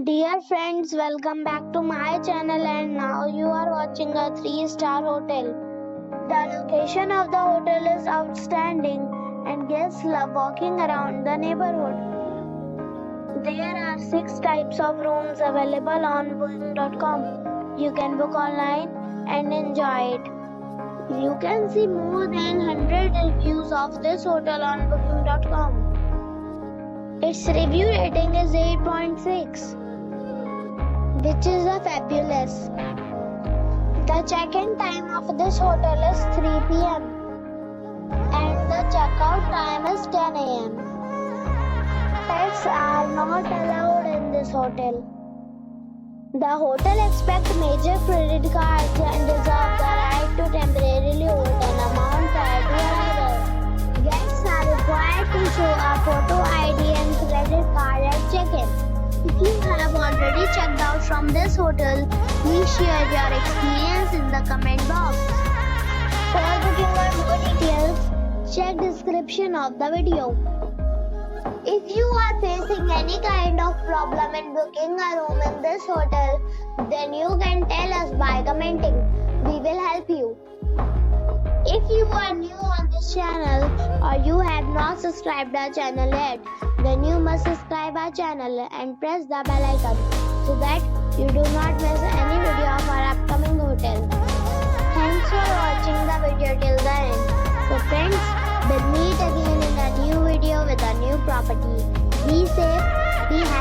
Dear friends, welcome back to my channel and now you are watching a 3-star hotel. The location of the hotel is outstanding and guests love walking around the neighborhood. There are 6 types of rooms available on booking.com. You can book online and enjoy it. You can see more than 100 reviews of this hotel on booking.com. Its review rating is 8.6, which is a fabulous. The check-in time of this hotel is 3 p.m. and the checkout time is 10 a.m. Pets are not allowed in this hotel. The hotel accepts major credit cards and reserves the right to temporarily hold an amount prior to arrival. Guests are required to show a photo ID and credit card at check-in. If you have already checked out from this hotel, please share your experience in the comment box. For booking or more details, check description of the video. If you are facing any kind of problem in booking a room in this hotel, then you can tell us by commenting. We will help you. If you are new on this channel or you have not subscribed our channel yet, then you must subscribe our channel and press the bell icon so that you do not miss any video of our upcoming hotel. Thanks for watching the video till the end. So friends, we'll meet again in a new video with a new property. Be safe, be happy.